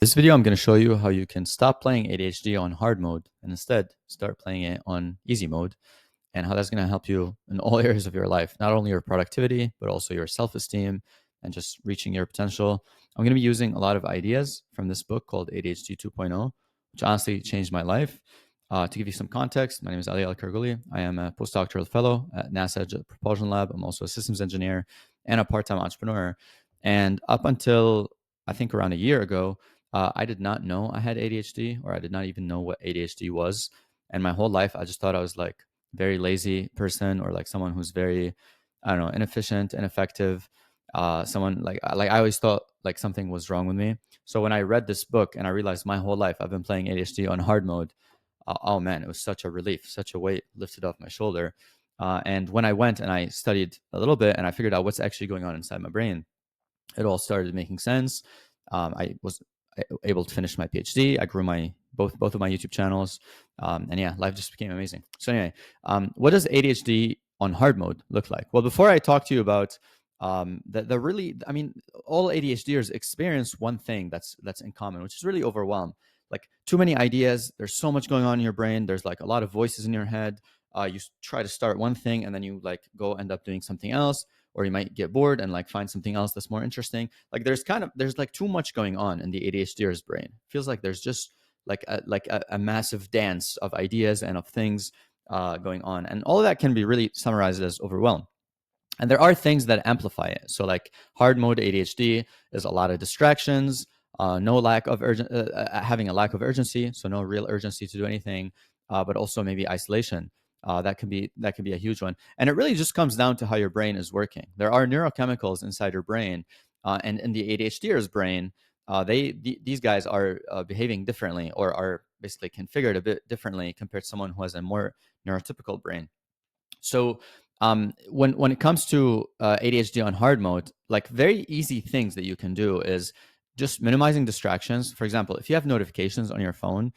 This video, I'm going to show you how you can stop playing ADHD on hard mode and instead start playing it on easy mode, and how that's going to help you in all areas of your life, not only your productivity, but also your self-esteem and just reaching your potential. I'm going to be using a lot of ideas from this book called ADHD 2.0, which honestly changed my life. To give you some context, my name is Ali Al-Karguli. I am a postdoctoral fellow at NASA Jet Propulsion Lab. I'm also a systems engineer and a part-time entrepreneur. And up until I think around a year ago, I did not know I had ADHD, or I did not even know what ADHD was. And my whole life, I just thought I was like very lazy person, or like someone who's very, I don't know, inefficient, ineffective. Someone like I always thought like something was wrong with me. So when I read this book and I realized my whole life I've been playing ADHD on hard mode, oh man, it was such a relief, such a weight lifted off my shoulder. And when I went and I studied a little bit and I figured out what's actually going on inside my brain, it all started making sense. I was able to finish my PhD. I grew my both of my YouTube channels, and yeah, life just became amazing. So anyway, what does ADHD on hard mode look like? Well, before I talk to you about the really, I mean, all ADHDers experience one thing that's in common, which is really overwhelm. Like too many ideas. There's so much going on in your brain. There's like a lot of voices in your head. You try to start one thing and then you like go end up doing something else, or you might get bored and like find something else that's more interesting. Like there's like too much going on in the ADHDer's brain. It feels like there's just a massive dance of ideas and of things going on, and all of that can be really summarized as overwhelm. And there are things that amplify it. So like hard mode ADHD is a lot of distractions, no lack of having a lack of urgency, so no real urgency to do anything, but also maybe isolation. That can be a huge one, and it really just comes down to how your brain is working. There are neurochemicals inside your brain, and in the ADHDer's brain, these guys are behaving differently, or are basically configured a bit differently compared to someone who has a more neurotypical brain. So when it comes to ADHD on hard mode, like very easy things that you can do is just minimizing distractions. For example, if you have notifications on your phone,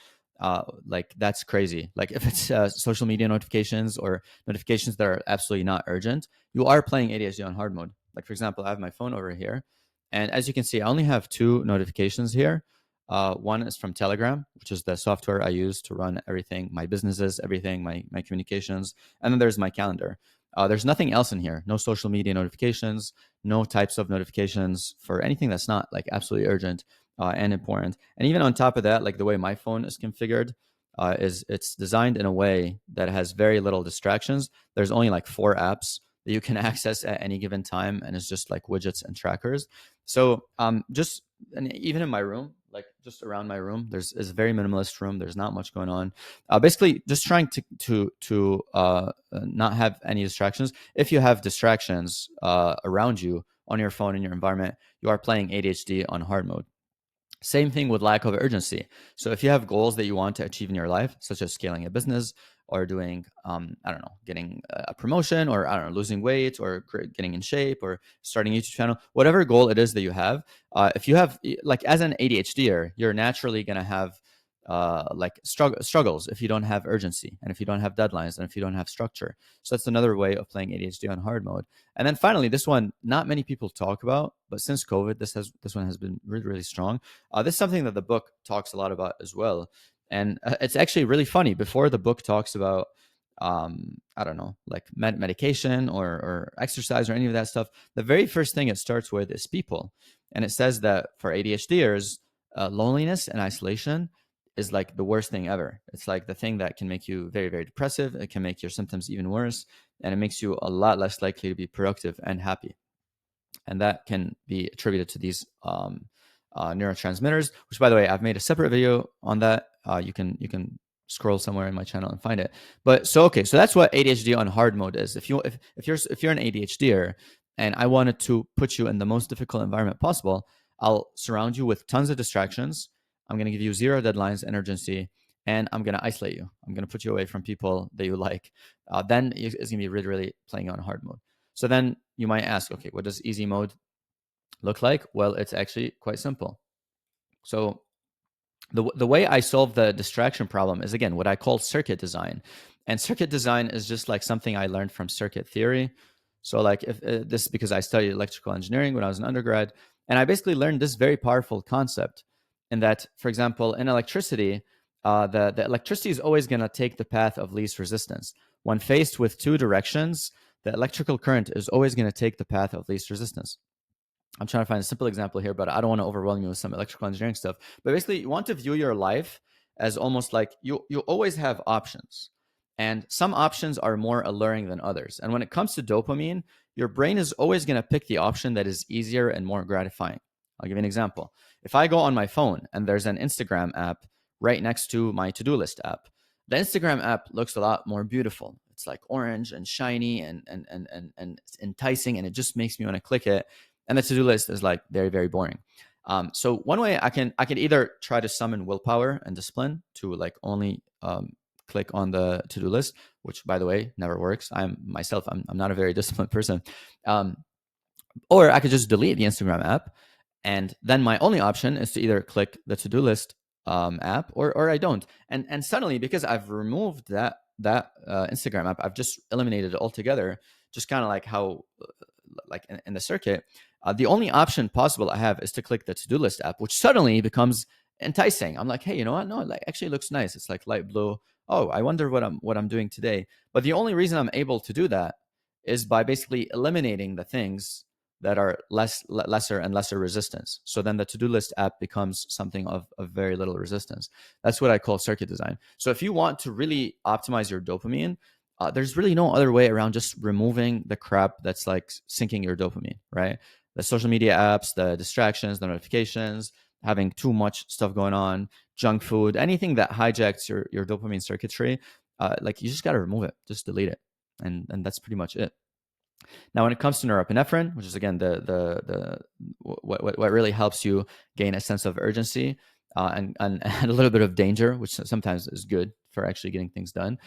like that's crazy. Like if it's social media notifications or notifications that are absolutely not urgent, you are playing ADHD on hard mode. Like for example, I have my phone over here, and as you can see, I only have two notifications here. One is from Telegram, which is the software I use to run everything, my businesses, everything, my communications. And then there's my calendar. There's nothing else in here. No social media notifications, no types of notifications for anything that's not like absolutely urgent and important. And even on top of that, like the way my phone is configured, is it's designed in a way that has very little distractions. There's only like 4 apps that you can access at any given time, and it's just like widgets and trackers. So just and even in my room, like just around my room, is a very minimalist room. There's not much going on. Basically, just trying to not have any distractions. If you have distractions around you on your phone in your environment, you are playing ADHD on hard mode. Same thing with lack of urgency. So if you have goals that you want to achieve in your life, such as scaling a business, or doing, I don't know, getting a promotion, or I don't know, losing weight, or getting in shape, or starting a YouTube channel, whatever goal it is that you have, if you have, like as an ADHDer, you're naturally going to have like struggles if you don't have urgency, and if you don't have deadlines, and if you don't have structure. So that's another way of playing ADHD on hard mode. And then finally, this one, not many people talk about, but since COVID, this one has been really, really strong. This is something that the book talks a lot about as well. And it's actually really funny. Before the book talks about, I don't know, like medication or exercise or any of that stuff, the very first thing it starts with is people. And it says that for ADHDers, loneliness and isolation is like the worst thing ever. It's like the thing that can make you very, very depressive. It can make your symptoms even worse, and it makes you a lot less likely to be productive and happy. And that can be attributed to these neurotransmitters, which, by the way, I've made a separate video on that. You can scroll somewhere in my channel and find it. But so okay, so that's what ADHD on hard mode is. If you're an ADHDer and I wanted to put you in the most difficult environment possible, I'll surround you with tons of distractions. I'm going to give you zero deadlines and urgency, and I'm going to isolate you. I'm going to put you away from people that you like. Then it's going to be really, really playing on hard mode. So then you might ask, okay, what does easy mode look like? Well, it's actually quite simple. So the way I solve the distraction problem is, again, what I call circuit design. And circuit design is just like something I learned from circuit theory. So like if this is because I studied electrical engineering when I was an undergrad, and I basically learned this very powerful concept in that, for example, in electricity, the electricity is always going to take the path of least resistance. When faced with two directions, the electrical current is always going to take the path of least resistance. I'm trying to find a simple example here, but I don't want to overwhelm you with some electrical engineering stuff. But basically, you want to view your life as almost like you always have options. And some options are more alluring than others. And when it comes to dopamine, your brain is always going to pick the option that is easier and more gratifying. I'll give you an example. If I go on my phone and there's an Instagram app right next to my to-do list app, the Instagram app looks a lot more beautiful. It's like orange and shiny and it's enticing, and it just makes me want to click it. And the to-do list is like very, very boring. So one way I can either try to summon willpower and discipline to like only click on the to-do list, which by the way never works. I'm not a very disciplined person. Or I could just delete the Instagram app, and then my only option is to either click the to-do list app or I don't. And suddenly, because I've removed that Instagram app, I've just eliminated it altogether. Just kind of like how like in the circuit, the only option possible I have is to click the to-do list app, which suddenly becomes enticing. I'm like, hey, you know what? No, it like actually looks nice. It's like light blue. Oh, I wonder what I'm doing today. But the only reason I'm able to do that is by basically eliminating the things that are lesser and lesser resistance. So then the to-do list app becomes something of very little resistance. That's what I call circuit design. So if you want to really optimize your dopamine, there's really no other way around just removing the crap that's like sinking your dopamine, right? The social media apps, the distractions, the notifications, having too much stuff going on, junk food, anything that hijacks your dopamine circuitry, like you just got to remove it, just delete it. And that's pretty much it. Now, when it comes to norepinephrine, which is again what really helps you gain a sense of urgency and a little bit of danger, which sometimes is good for actually getting things done,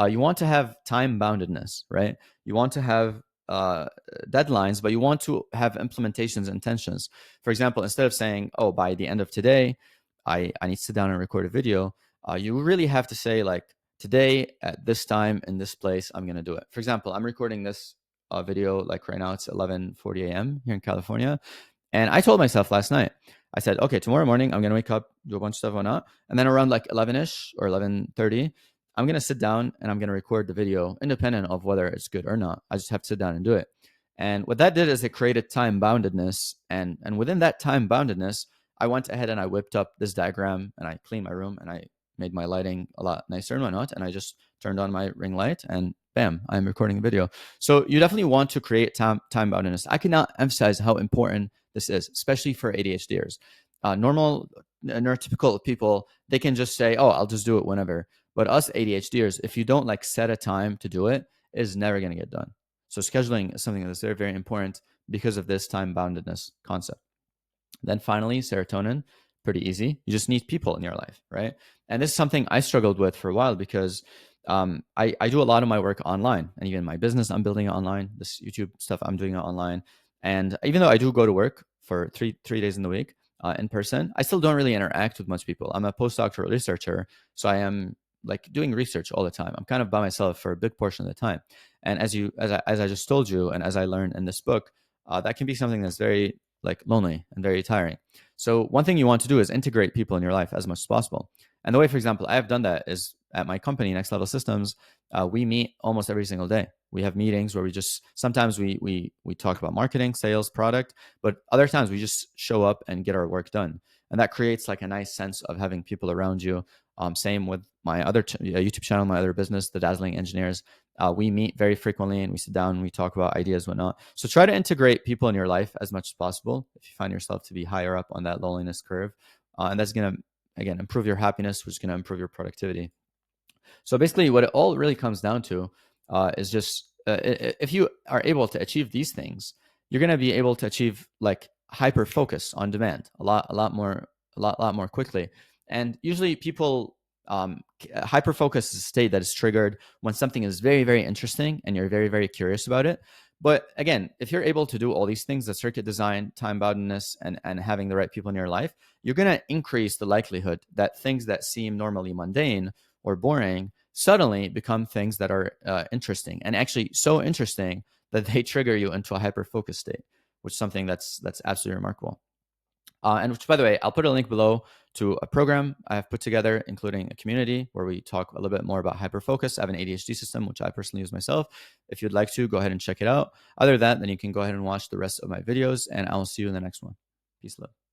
you want to have time boundedness, right? You want to have deadlines, but you want to have implementations and intentions. For example, instead of saying, "Oh, by the end of today, I need to sit down and record a video," you really have to say like, "Today at this time in this place, I'm going to do it." For example, I'm recording this video like right now. It's 11:40 a.m. here in California, and I told myself last night, I said, okay, tomorrow morning I'm gonna wake up, do a bunch of stuff, whatnot, and then around like 11ish or 11:30, I'm gonna sit down and I'm gonna record the video, independent of whether it's good or not. I just have to sit down and do it. And what that did is it created time boundedness, and within that time boundedness, I went ahead and I whipped up this diagram and I cleaned my room and I made my lighting a lot nicer and whatnot, and I just turned on my ring light and bam, I'm recording a video. So you definitely want to create time boundedness. I cannot emphasize how important this is, especially for ADHDers. Normal neurotypical people, they can just say, "Oh, I'll just do it whenever." But us ADHDers, if you don't like set a time to do it, is never going to get done. So scheduling is something that's very, very important because of this time boundedness concept. Then finally, serotonin, pretty easy. You just need people in your life, right? And this is something I struggled with for a while because I do a lot of my work online, and even my business I'm building it online. This YouTube stuff I'm doing it online, and even though I do go to work for three days in the week in person, I still don't really interact with much people. I'm a postdoctoral researcher, so I am like doing research all the time. I'm kind of by myself for a big portion of the time, and as I just told you, and as I learned in this book, that can be something that's very like lonely and very tiring. So one thing you want to do is integrate people in your life as much as possible. And the way, for example, I have done that is at my company, Next Level Systems, we meet almost every single day. We have meetings where we just sometimes we talk about marketing, sales, product, but other times we just show up and get our work done, and that creates like a nice sense of having people around you. Same with my other YouTube channel, my other business, The Dazzling Engineers. We meet very frequently and we sit down and we talk about ideas, whatnot. So try to integrate people in your life as much as possible if you find yourself to be higher up on that loneliness curve, and that's gonna again improve your happiness, which is gonna improve your productivity. So basically, what it all really comes down to is just if you are able to achieve these things, you're going to be able to achieve like hyper focus on demand a lot more quickly. And usually, people hyper focus is a state that is triggered when something is very, very interesting and you're very, very curious about it. But again, if you're able to do all these things, the circuit design, time boundedness, and having the right people in your life, you're going to increase the likelihood that things that seem normally mundane or boring suddenly become things that are interesting, and actually so interesting that they trigger you into a hyper focus state, which is something that's absolutely remarkable. And which, by the way, I'll put a link below to a program I have put together, including a community where we talk a little bit more about hyperfocus. I have an ADHD system, which I personally use myself. If you'd like to, go ahead and check it out. Other than that, then you can go ahead and watch the rest of my videos, and I will see you in the next one. Peace, love.